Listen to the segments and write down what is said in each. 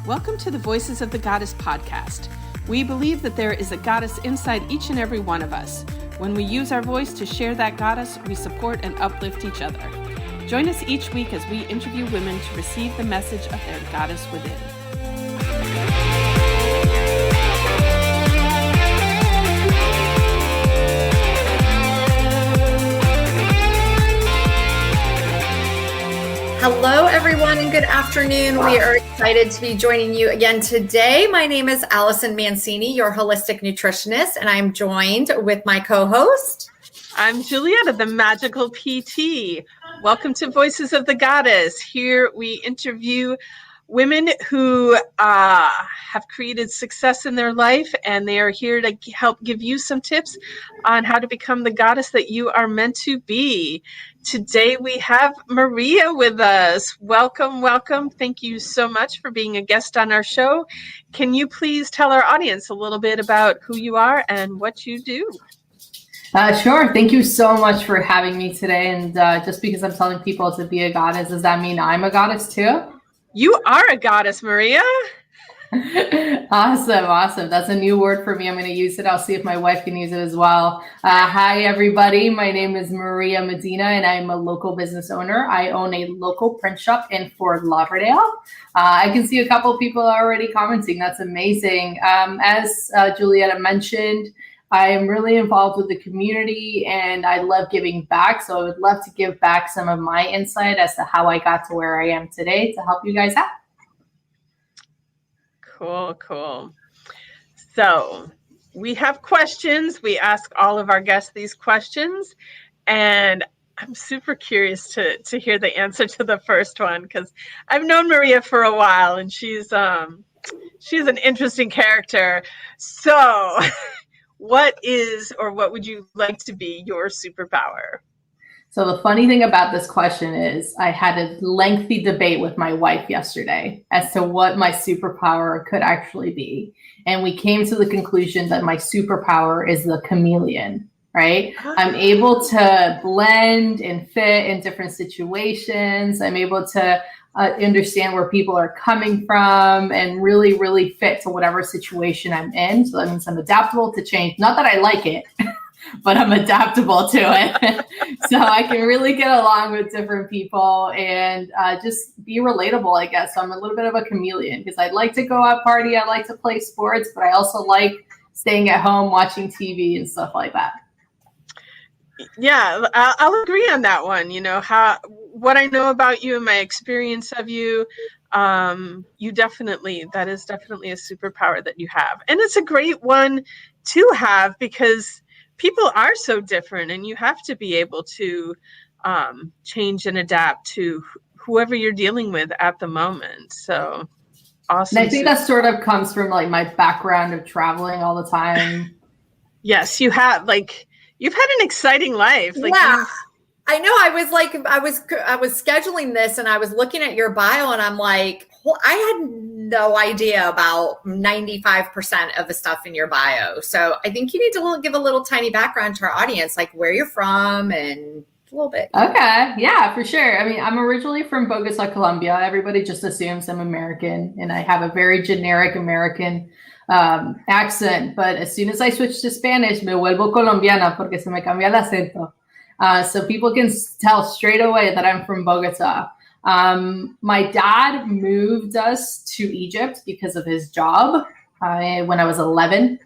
Welcome to the Voices of the Goddess podcast. We believe that there is a goddess inside each and every one of us. When we use our voice to share that goddess, we support and uplift each other. Join us each week as we interview women to receive the message of their goddess within. Hello, everyone, and good afternoon. We are excited to be joining you again today. My name is Allyson Mancini, your holistic nutritionist, and I'm joined with my co-host. I'm Julietta, the magical PT. Welcome to Voices of the Goddess. Here we interview women who have created success in their life, and they are here to help give you some tips on how to become the goddess that you are meant to be. Today we have Maria with us. Welcome, welcome. Thank you so much for being a guest on our show. Can you please tell our audience a little bit about who you are and what you do? Sure. Thank you so much for having me today. And just because I'm telling people to be a goddess, does that mean I'm a goddess too? You are a goddess, Maria. Awesome. That's a new word for me. I'm going to use it. I'll see if my wife can use it as well. Hi, everybody. My name is Maria Medina, and I'm a local business owner. I own a local print shop in Fort Lauderdale. I can see a couple of people already commenting. That's amazing. As Julietta mentioned, I am really involved with the community, and I love giving back. So I would love to give back some of my insight as to how I got to where I am today to help you guys out. Cool. So we have questions. We ask all of our guests these questions, and I'm super curious to hear the answer to the first one, because I've known Maria for a while, and she's an interesting character. So what is, or what would you like to be your superpower? So the funny thing about this question is I had a lengthy debate with my wife yesterday as to what my superpower could actually be. And we came to the conclusion that my superpower is the chameleon, right? I'm able to blend and fit in different situations. I'm able to understand where people are coming from and really fit to whatever situation I'm in. So that means I'm adaptable to change. Not that I like it, but I'm adaptable to it. So I can really get along with different people and just be relatable, I guess. So I'm a little bit of a chameleon because I like to go out party. I like to play sports, but I also like staying at home, watching TV and stuff like that. Yeah, I'll agree on that one. You know, what I know about you and my experience of you, that is definitely a superpower that you have. And it's a great one to have because people are so different, and you have to be able to change and adapt to whoever you're dealing with at the moment. So awesome. And I think that sort of comes from like my background of traveling all the time. Yes, you have. You've had an exciting life. Yeah, I know. I was scheduling this, and I was looking at your bio, and I'm like, well, I had no idea about 95% of the stuff in your bio. So I think you need to give a little tiny background to our audience, like where you're from and a little bit. Okay. Yeah, for sure. I mean, I'm originally from Bogota, Colombia. Everybody just assumes I'm American, and I have a very generic American accent. But as soon as I switch to Spanish, me vuelvo colombiana porque se me cambia el acento. So people can tell straight away that I'm from Bogota. My dad moved us to Egypt because of his job when I was 11.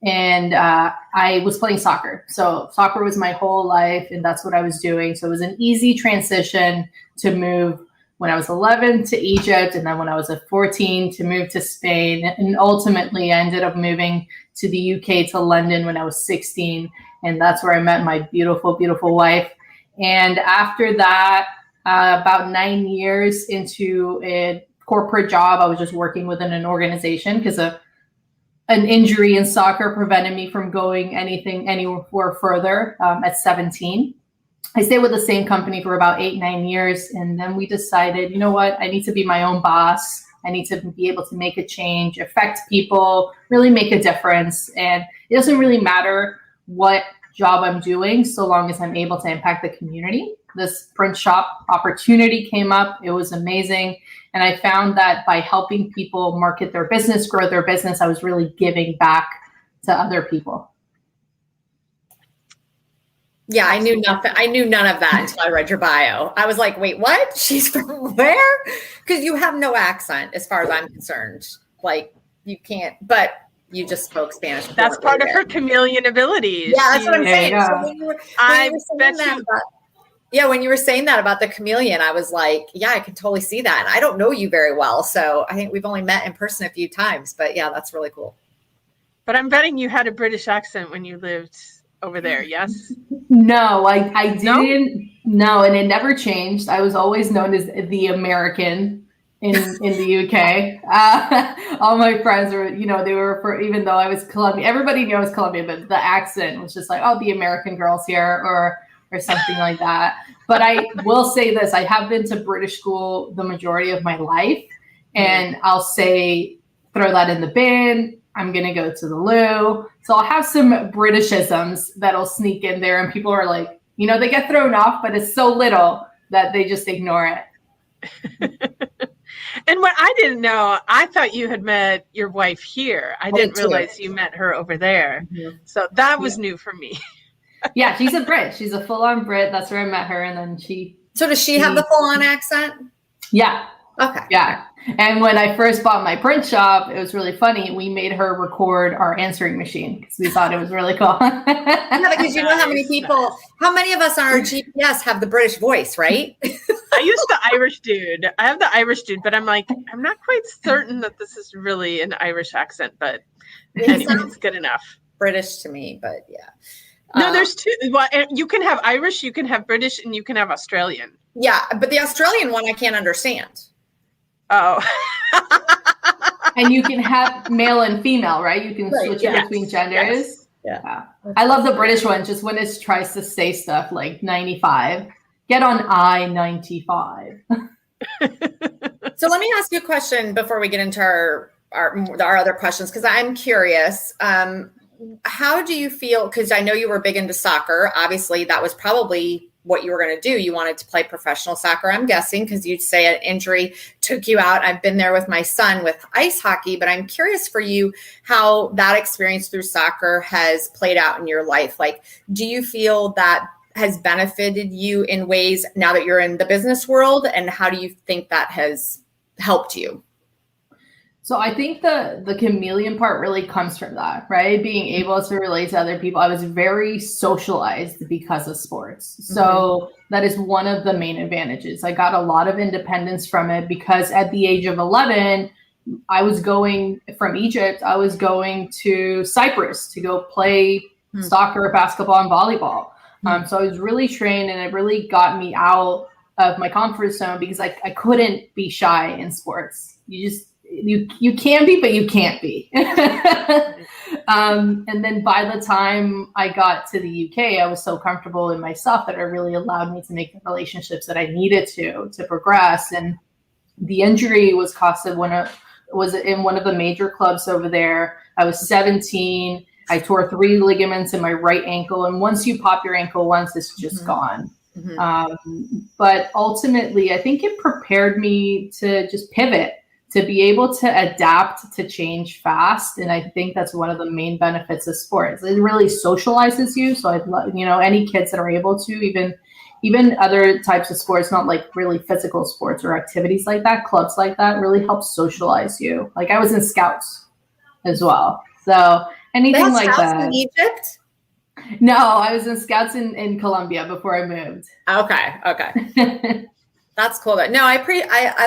And I was playing soccer. So soccer was my whole life, and that's what I was doing. So it was an easy transition to move when I was 11 to Egypt, and then when I was 14 to move to Spain. And ultimately, I ended up moving to the UK, to London, when I was 16. And that's where I met my beautiful, beautiful wife. And after that, about 9 years into a corporate job, I was just working within an organization because an injury in soccer prevented me from going anywhere further at 17. I stayed with the same company for about 8-9 years. And then we decided, you know what, I need to be my own boss. I need to be able to make a change, affect people, really make a difference. And it doesn't really matter what job I'm doing so long as I'm able to impact the community. this print shop opportunity came up. It was amazing. And I found that by helping people market their business, grow their business, I was really giving back to other people. Yeah, I knew nothing. I knew none of that until I read your bio. I was like, wait, what? She's from where? Because you have no accent as far as I'm concerned. Like you can't, but you just spoke Spanish. That's part of her chameleon abilities. Yeah, that's what I'm saying. So when you were saying that about the chameleon, I was like, yeah, I can totally see that. And I don't know you very well. So I think we've only met in person a few times, but yeah, that's really cool. But I'm betting you had a British accent when you lived over there, yes? No, I didn't. No, and it never changed. I was always known as the American in the UK. All my friends were, they were even though I was Colombian, everybody knew I was Colombian, but the accent was just like, oh, the American girls here or something like that. But I will say this, I have been to British school the majority of my life, and I'll say, throw that in the bin. I'm going to go to the loo. So I'll have some Britishisms that'll sneak in there, and people are like, they get thrown off, but it's so little that they just ignore it. And what I didn't know, I thought you had met your wife here. I didn't realize you met her over there. Mm-hmm. So that was new for me. Yeah, she's a Brit. She's a full-on Brit. That's where I met her. And then So does she have the full-on accent? Yeah. Okay. Yeah. And when I first bought my print shop, it was really funny. We made her record our answering machine because we thought it was really cool. Yeah, because you know how many of us on our GPS have the British voice, right? I use the Irish dude. I have the Irish dude, but I'm like, I'm not quite certain that this is really an Irish accent, but anyway, it's good enough. British to me, but yeah. No, there's two. Well, you can have Irish, you can have British, and you can have Australian. Yeah, but the Australian one I can't understand. Oh. And you can have male and female, right? You can switch between genders. Yes. Yeah. I love the British one, just when it tries to say stuff like 95. Get on I-95. So let me ask you a question before we get into our other questions, because I'm curious. How do you feel? Because I know you were big into soccer. Obviously, that was probably what you were going to do. You wanted to play professional soccer, I'm guessing, because you'd say an injury took you out. I've been there with my son with ice hockey, but I'm curious for you how that experience through soccer has played out in your life. Like, do you feel that has benefited you in ways now that you're in the business world? And how do you think that has helped you? So I think the chameleon part really comes from that, right? Being able to relate to other people. I was very socialized because of sports. So that is one of the main advantages. I got a lot of independence from it because at the age of 11, I was going from Egypt. I was going to Cyprus to go play soccer, basketball, and volleyball. So I was really trained, and it really got me out of my comfort zone because I couldn't be shy in sports. You can be, but you can't be. And then by the time I got to the UK, I was so comfortable in myself that it really allowed me to make the relationships that I needed to progress. And the injury was was in one of the major clubs over there. I was 17. I tore 3 ligaments in my right ankle. And once you pop your ankle once, it's just gone. But ultimately, I think it prepared me to just pivot, to be able to adapt to change fast. And I think that's one of the main benefits of sports. It really socializes you. So I'd love, any kids that are able to, even other types of sports, not like really physical sports or activities like that, clubs like that really help socialize you. Like I was in Scouts as well. So anything like that. In Egypt? No, I was in Scouts in Colombia before I moved. Okay. That's cool. No, I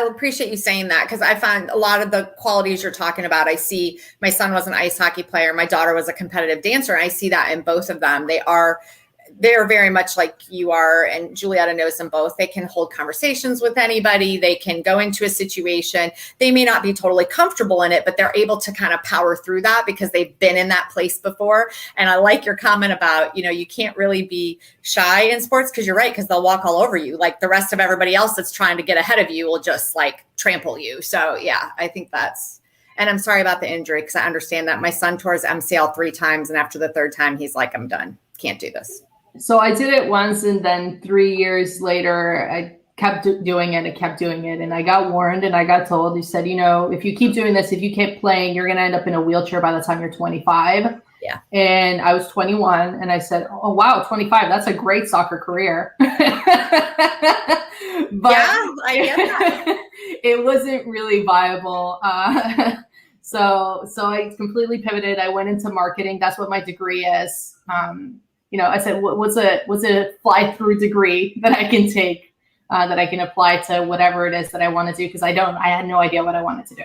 appreciate you saying that, because I found a lot of the qualities you're talking about. I see my son was an ice hockey player. My daughter was a competitive dancer. And I see that in both of them. They're very much like you are, and Julietta knows them both. They can hold conversations with anybody. They can go into a situation. They may not be totally comfortable in it, but they're able to kind of power through that because they've been in that place before. And I like your comment about, you can't really be shy in sports, because you're right, because they'll walk all over you. Like the rest of everybody else that's trying to get ahead of you will just like trample you. So yeah, I think and I'm sorry about the injury, because I understand that. My son tore his MCL 3 times. And after the 3rd time, he's like, I'm done. Can't do this. So I did it once, and then 3 years later, I kept doing it. I kept doing it, and I got warned, and I got told, you said, if you keep doing this, if you keep playing, you're going to end up in a wheelchair by the time you're 25. Yeah. And I was 21, and I said, oh, wow, 25, that's a great soccer career. But I get that. It wasn't really viable. So I completely pivoted. I went into marketing. That's what my degree is. I said, what's a fly through degree that I can take, that I can apply to whatever it is that I want to do? Because I had no idea what I wanted to do.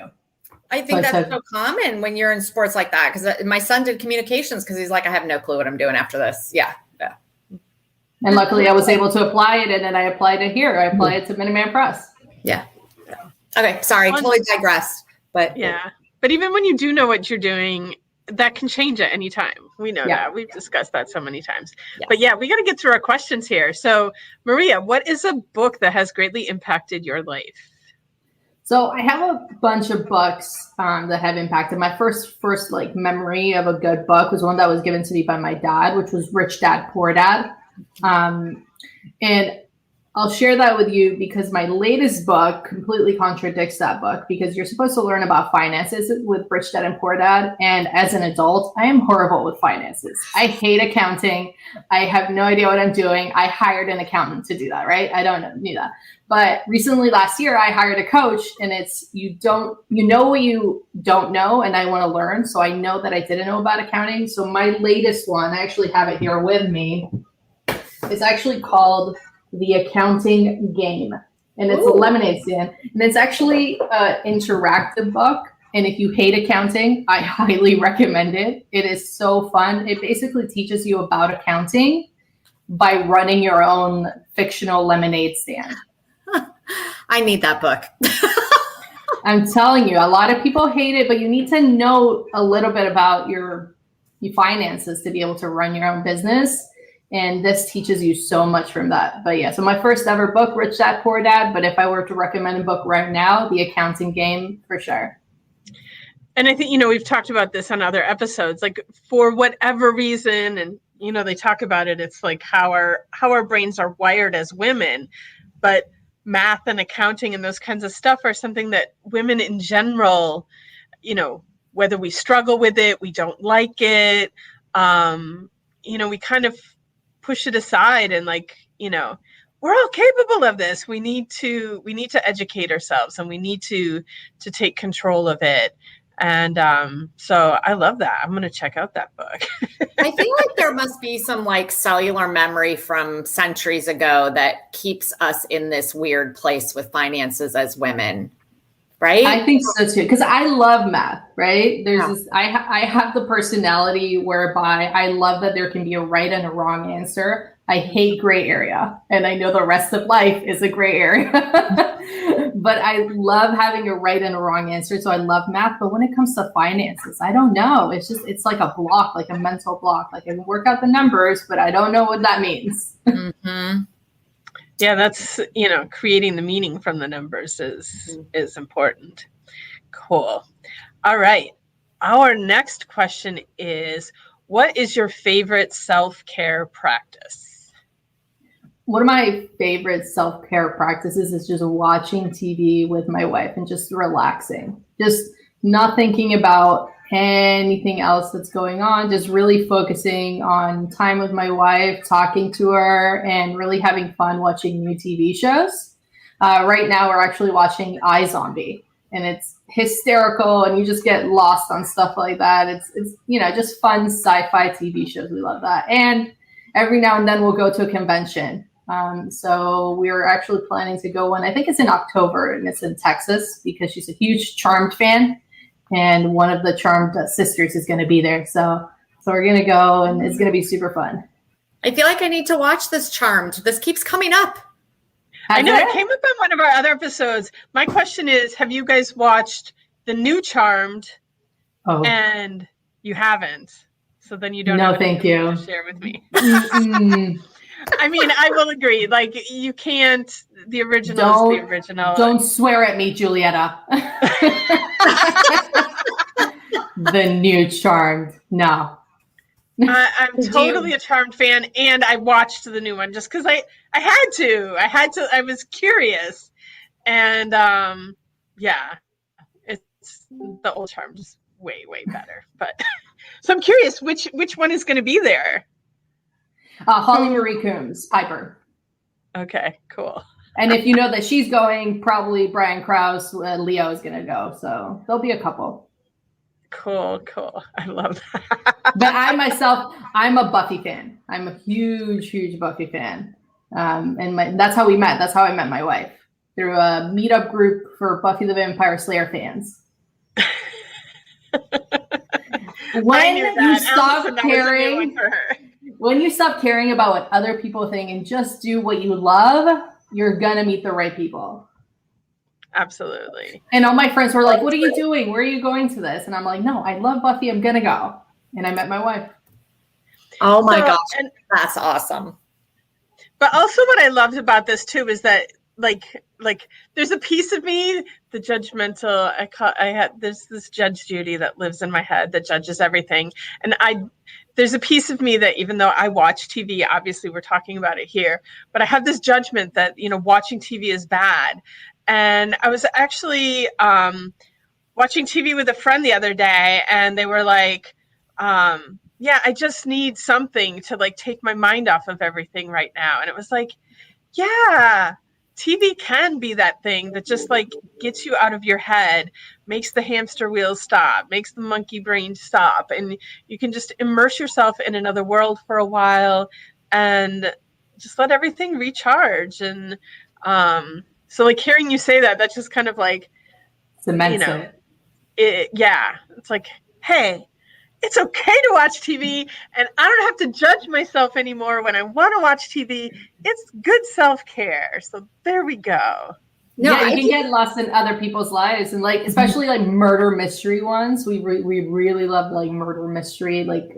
I think that's so common when you're in sports like that. Because my son did communications because he's like, I have no clue what I'm doing after this. Yeah. And luckily I was able to apply it. And then I applied it here. I applied it to Minuteman Press. Yeah. Okay. Sorry. Totally digressed. But yeah. But even when you do know what you're doing, that can change at any time. We know that. We've discussed that so many times. Yeah. But we got to get through our questions here. So Maria, what is a book that has greatly impacted your life? So I have a bunch of books that have impacted. My first memory of a good book was one that was given to me by my dad, which was Rich Dad, Poor Dad. And I'll share that with you because my latest book completely contradicts that book, because you're supposed to learn about finances with Rich Dad and Poor Dad. And as an adult, I am horrible with finances. I hate accounting. I have no idea what I'm doing. I hired an accountant to do that, right? I don't know that. But recently, last year, I hired a coach, and it's, you know what you don't know, and I want to learn. So I know that I didn't know about accounting. So my latest one, I actually have it here with me. It's actually called The Accounting Game, and it's a lemonade stand, and it's actually an interactive book. And if you hate accounting, I highly recommend it. It is so fun. It basically teaches you about accounting by running your own fictional lemonade stand. I need that book. I'm telling you, a lot of people hate it, but you need to know a little bit about your finances to be able to run your own business. And this teaches you so much from that. But so my first ever book, Rich Dad, Poor Dad. But if I were to recommend a book right now, The Accounting Game, for sure. And I think, we've talked about this on other episodes, like for whatever reason, and, they talk about it, it's like how our brains are wired as women, but math and accounting and those kinds of stuff are something that women in general, whether we struggle with it, we don't like it, we kind of push it aside and we're all capable of this. We need to educate ourselves, and we need to take control of it. And so I love that. I'm going to check out that book. I feel like there must be some cellular memory from centuries ago that keeps us in this weird place with finances as women. Right? I think so too, because I love math, right? There's I have the personality whereby I love that there can be a right and a wrong answer. I hate gray area, and I know the rest of life is a gray area. But I love having a right and a wrong answer, so I love math. But when it comes to finances, I don't know. It's like a block, like a mental block. Like I can work out the numbers, but I don't know what that means. Mm-hmm. Yeah, that's, creating the meaning from the numbers is important. Cool. All right. Our next question is, what is your favorite self-care practice? One of my favorite self-care practices is just watching TV with my wife and just relaxing, just not thinking about anything else that's going on, just really focusing on time with my wife, talking to her, and really having fun watching new TV shows. Right now, we're actually watching iZombie, and it's hysterical, and you just get lost on stuff like that. It's just fun sci-fi TV shows. We love that. And every now and then we'll go to a convention. So we're actually planning to go one. I think it's in October, and it's in Texas because she's a huge Charmed fan. And one of the Charmed sisters is going to be there. So we're going to go, and it's going to be super fun. I feel like I need to watch this Charmed. This keeps coming up. I know it came up on one of our other episodes. My question is, have you guys watched the new Charmed? Oh. And you haven't. So then you don't have thank you. To share with me. I mean, I will agree. Like, you can't, the original is the original. Don't swear at me, Julietta. The new Charmed. No. I'm totally a Charmed fan, and I watched the new one just because I had to. I was curious, and yeah, it's the old Charmed is way better. But so I'm curious, which one is going to be there? Holly Marie Coombs, Piper. Okay, cool. And if you know that she's going, probably Brian Krause, Leo is going to go. So there'll be a couple. Cool. I love that. But I myself, I'm a Buffy fan. I'm a huge Buffy fan. And that's how we met. That's how I met my wife, through a meetup group for Buffy the Vampire Slayer fans. When you stop caring about what other people think and just do what you love, you're gonna meet the right people. Absolutely. And all my friends were like, what are you doing? Where are you going to this? And I'm like, no, I love Buffy. I'm gonna go. And I met my wife. Oh my gosh, that's awesome. But also what I loved about this too is that like there's a piece of me, the judgmental, there's this Judge Judy that lives in my head that judges everything. And there's a piece of me that, even though I watch TV, obviously we're talking about it here, but I have this judgment that, watching TV is bad. And I was actually watching TV with a friend the other day, and they were like, yeah, I just need something to like take my mind off of everything right now. And it was like, yeah, TV can be that thing that just like gets you out of your head, makes the hamster wheel stop, makes the monkey brain stop. And you can just immerse yourself in another world for a while and just let everything recharge. And so like hearing you say that, that's just kind of like, cements it. Yeah, it's like, hey, it's okay to watch TV, and I don't have to judge myself anymore when I want to watch TV. It's good self-care. So there we go. No, yeah, you can get lost in other people's lives, and like especially like murder mystery ones. We really love like murder mystery, like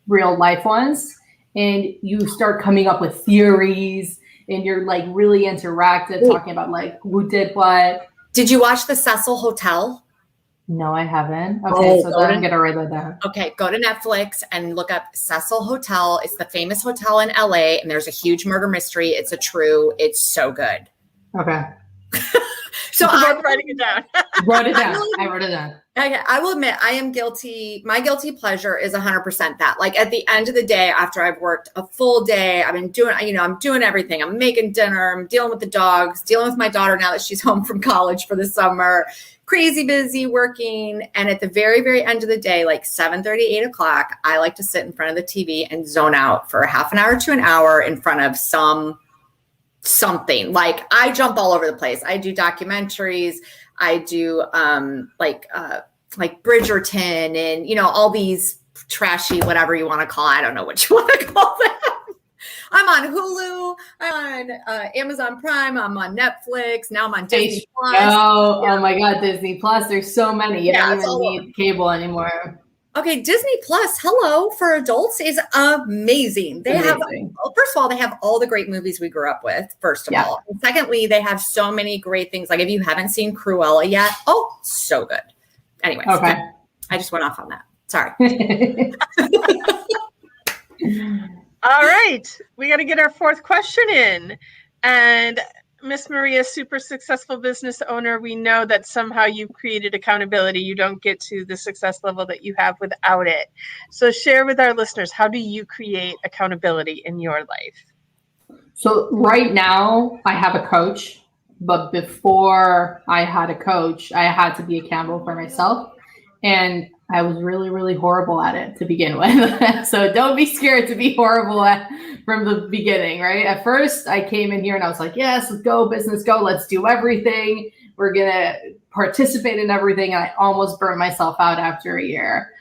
real life ones, and you start coming up with theories, and you're like really interactive, talking about like who did what. Did you watch the Cecil Hotel? No, I haven't. Okay, so then I'm going to write that down. Okay, go to Netflix and look up Cecil Hotel. It's the famous hotel in LA, and there's a huge murder mystery. It's so good. Okay. So I'm writing it down. Wrote it down. I wrote it down. Okay, I will admit I am guilty. My guilty pleasure is 100% that. Like at the end of the day, after I've worked a full day, I've been doing, I'm doing everything. I'm making dinner. I'm dealing with the dogs, dealing with my daughter now that she's home from college for the summer. Crazy busy working. And at the very, very end of the day, like 7:30, 8 o'clock, I like to sit in front of the TV and zone out for a half an hour to an hour in front of something. Like I jump all over the place. I do documentaries. I do like Bridgerton and, all these trashy, whatever you want to call it. I don't know what you want to call them. I'm on Hulu. I'm on Amazon Prime. I'm on Netflix. Now I'm on Disney Plus. Oh my God, Disney Plus. There's so many. You don't even need cable anymore. Okay, Disney Plus, hello, for adults is amazing. They have, first of all, they have all the great movies we grew up with, first of all. And secondly, they have so many great things. Like if you haven't seen Cruella yet, so good. Anyways, okay. I just went off on that. Sorry. All right, we got to get our fourth question in. And Miss Maria, super successful business owner, we know that somehow you've created accountability. You don't get to the success level that you have without it. So share with our listeners, how do you create accountability in your life? So right now I have a coach, but before I had a coach, I had to be accountable for myself. And I was really, really horrible at it to begin with. So don't be scared to be horrible from the beginning, right? At first, I came in here and I was like, yes, let's go, business, go. Let's do everything. We're going to participate in everything. And I almost burned myself out after a year.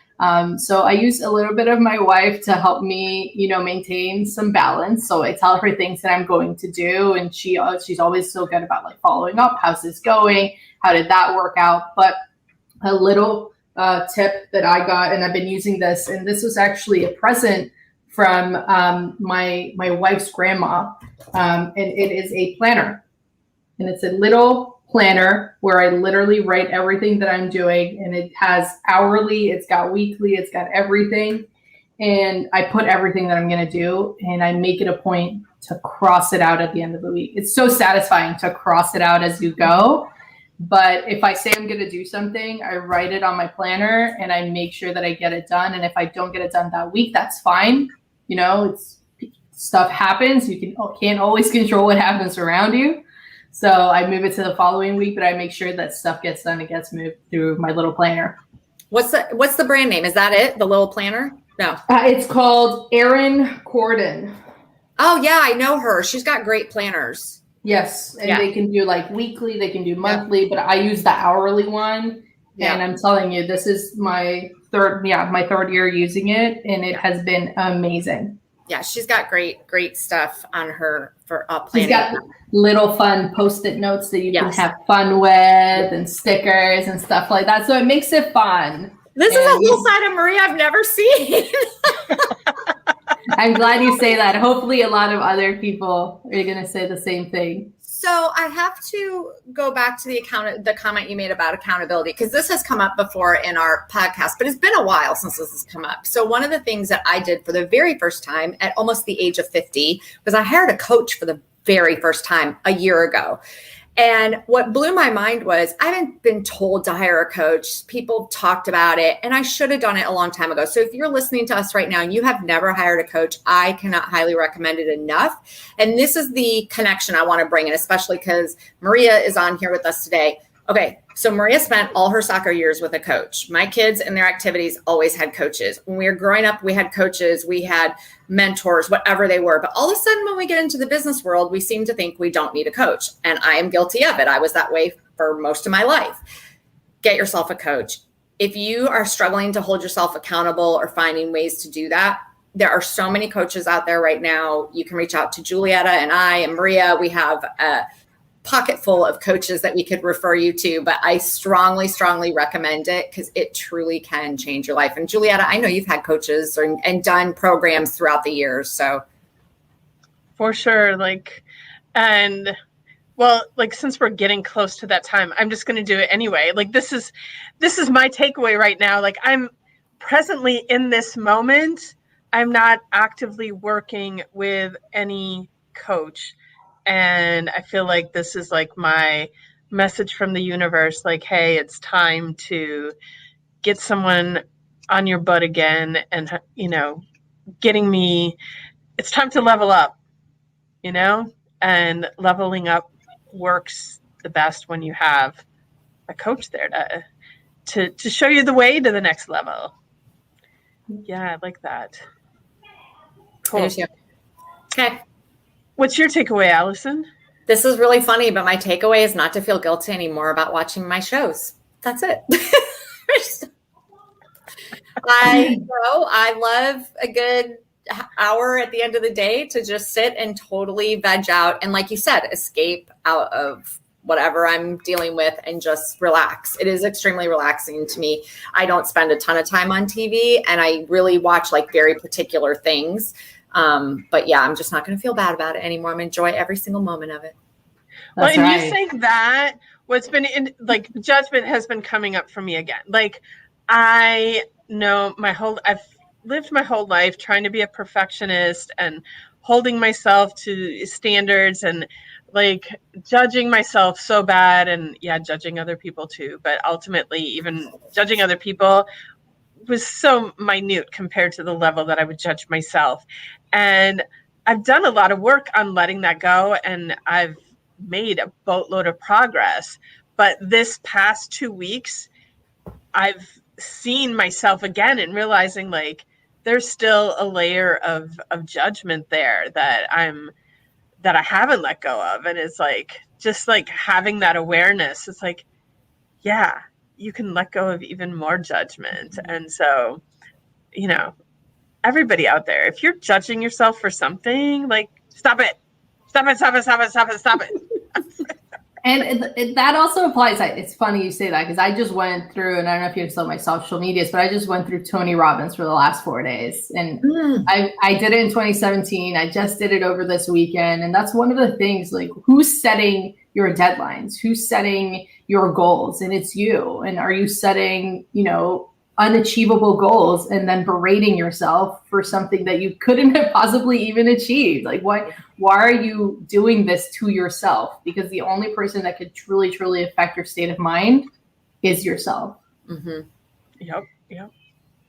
So I use a little bit of my wife to help me, maintain some balance. So I tell her things that I'm going to do. And she's always so good about like following up. How's this going? How did that work out? But a little tip that I got, and I've been using this, and this was actually a present from my wife's grandma, and it is a planner, and it's a little planner where I literally write everything that I'm doing, and it has hourly, it's got weekly, it's got everything, and I put everything that I'm going to do, and I make it a point to cross it out at the end of the week. It's so satisfying to cross it out as you go. But if I say I'm going to do something, I write it on my planner and I make sure that I get it done. And if I don't get it done that week, that's fine. You know, stuff happens. You can't always control what happens around you. So I move it to the following week, but I make sure that stuff gets done and gets moved through my little planner. What's the brand name? Is that it? The little planner? No. It's called Erin Corden. Oh, yeah, I know her. She's got great planners. Yes. And they can do like weekly, they can do monthly, but I use the hourly one. Yeah. And I'm telling you, this is my third year using it, and it has been amazing. Yeah, she's got great stuff on her for planning. She's got little fun Post-it notes that you can have fun with, and stickers and stuff like that. So it makes it fun. This is a whole side of Maria I've never seen. I'm glad you say that. Hopefully a lot of other people are going to say the same thing. So I have to go back to the comment you made about accountability, because this has come up before in our podcast, but it's been a while since this has come up. So one of the things that I did for the very first time at almost the age of 50 was I hired a coach for the very first time a year ago. And what blew my mind was I haven't been told to hire a coach. People talked about it, and I should have done it a long time ago. So if you're listening to us right now and you have never hired a coach, I cannot highly recommend it enough. And this is the connection I want to bring in, especially because Maria is on here with us today. Okay, so Maria spent all her soccer years with a coach. My kids and their activities always had coaches. When we were growing up, we had coaches, we had mentors, whatever they were. But all of a sudden, when we get into the business world, we seem to think we don't need a coach. And I am guilty of it. I was that way for most of my life. Get yourself a coach. If you are struggling to hold yourself accountable or finding ways to do that, there are so many coaches out there right now. You can reach out to Julietta and I and Maria. We have a pocket full of coaches that we could refer you to, but I strongly recommend it because it truly can change your life. And Julietta, I know you've had coaches and done programs throughout the years. So for sure. Since we're getting close to that time, I'm just going to do it anyway. This is my takeaway right now. I'm presently in this moment. I'm not actively working with any coach. And I feel like this is my message from the universe, hey, it's time to get someone on your butt again and, it's time to level up, and leveling up works the best when you have a coach there to show you the way to the next level. Yeah, I like that. Cool. Okay. What's your takeaway, Allyson? This is really funny, but my takeaway is not to feel guilty anymore about watching my shows. That's it. I love a good hour at the end of the day to just sit and totally veg out. And like you said, escape out of whatever I'm dealing with and just relax. It is extremely relaxing to me. I don't spend a ton of time on TV, and I really watch very particular things. But yeah, I'm just not going to feel bad about it anymore. I'm going to enjoy every single moment of it. Well, and you say that what's been judgment has been coming up for me again. I know I've lived my whole life trying to be a perfectionist and holding myself to standards and judging myself so bad, and judging other people too. But ultimately, even judging other people was so minute compared to the level that I would judge myself. And I've done a lot of work on letting that go, and I've made a boatload of progress. But this past 2 weeks, I've seen myself again and realizing there's still a layer of judgment there that I haven't let go of. And it's just having that awareness. It's you can let go of even more judgment. And so, everybody out there, if you're judging yourself for something, stop it. And that also applies. It's funny you say that, because I just went through, and I don't know if you saw my social medias, but I just went through Tony Robbins for the last 4 days. And I did it in 2017. I just did it over this weekend. And that's one of the things, who's setting your deadlines? Who's setting your goals? And it's you. And are you setting, unachievable goals and then berating yourself for something that you couldn't have possibly even achieved. Like, why are you doing this to yourself? Because the only person that could truly, truly affect your state of mind is yourself. Mm-hmm. Yep.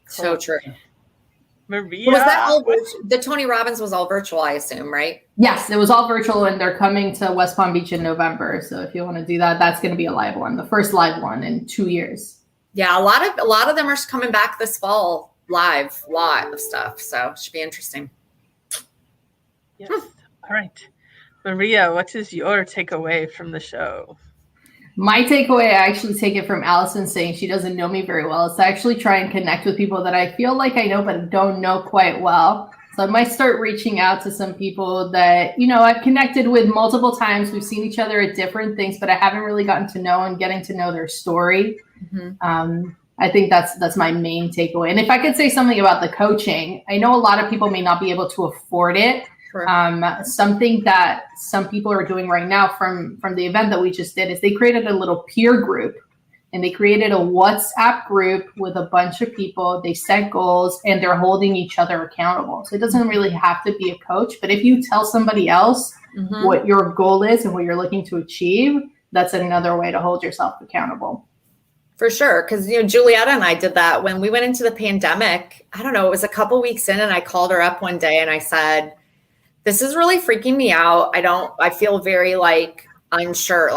So true. Maria. Was that all the Tony Robbins was all virtual, I assume, right? Yes, it was all virtual, and they're coming to West Palm Beach in November. So if you want to do that, that's going to be a live one, the first live one in 2 years. Yeah, a lot of them are coming back this fall live, lot of stuff. So it should be interesting. Yes. All right. Maria, what is your takeaway from the show? My takeaway, I actually take it from Allyson saying she doesn't know me very well. It's to actually try and connect with people that I feel like I know but don't know quite well. So I might start reaching out to some people that, I've connected with multiple times. We've seen each other at different things, but I haven't really gotten to know and getting to know their story. Mm-hmm. I think that's my main takeaway. And if I could say something about the coaching, I know a lot of people may not be able to afford it. Sure. Something that some people are doing right now from the event that we just did is they created a little peer group, and they created a WhatsApp group with a bunch of people. They set goals and they're holding each other accountable. So it doesn't really have to be a coach, but if you tell somebody else mm-hmm. what your goal is and what you're looking to achieve, that's another way to hold yourself accountable. For sure. Because, Julietta and I did that when we went into the pandemic. I don't know, it was a couple weeks in, and I called her up one day and I said, this is really freaking me out. I feel very unsure.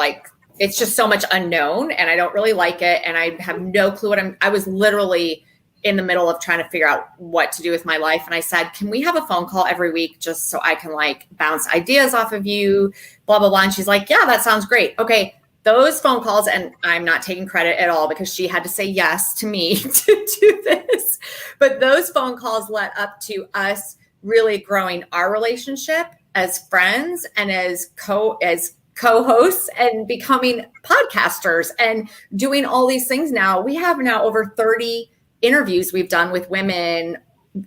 It's just so much unknown, and I don't really like it. And I have no clue I was literally in the middle of trying to figure out what to do with my life. And I said, can we have a phone call every week just so I can bounce ideas off of you, blah, blah, blah. And she's like, yeah, that sounds great. Okay. Those phone calls, and I'm not taking credit at all because she had to say yes to me to do this. But those phone calls led up to us really growing our relationship as friends and as co-hosts and becoming podcasters and doing all these things now. We have now over 30 interviews we've done with women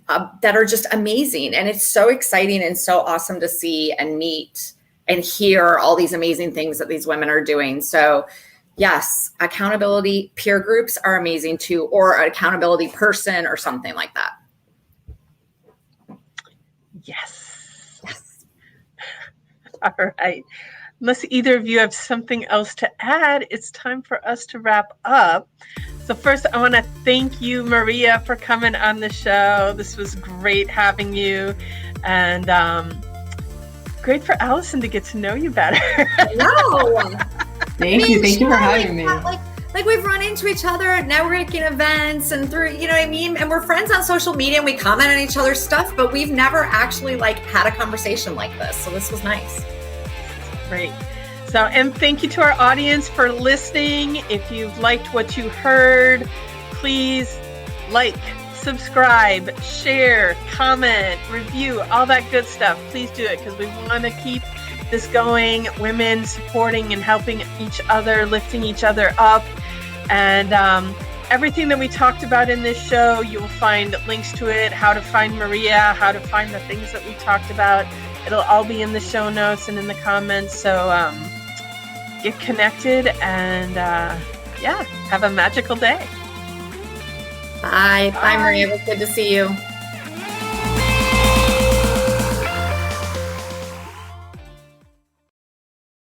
that are just amazing. And it's so exciting and so awesome to see and meet and hear all these amazing things that these women are doing. So yes, accountability peer groups are amazing too, or an accountability person or something like that. Yes. All right. Unless either of you have something else to add, it's time for us to wrap up. So first, I want to thank you, Maria, for coming on the show. This was great having you. And great for Allyson to get to know you better. No. Thank you. Thank you for having me. We've run into each other at networking events and through, you know what I mean? And we're friends on social media and we comment on each other's stuff, but we've never actually had a conversation like this. So this was nice. Great. So, and thank you to our audience for listening. If you've liked what you heard, please subscribe, share, comment, review, all that good stuff. Please do it because we want to keep this going, women supporting and helping each other, lifting each other up. And everything that we talked about in this show, you'll find links to it, how to find Maria, how to find the things that we talked about. It'll all be in the show notes and in the comments. So get connected and have a magical day. Bye. Bye, Maria. It was good to see you.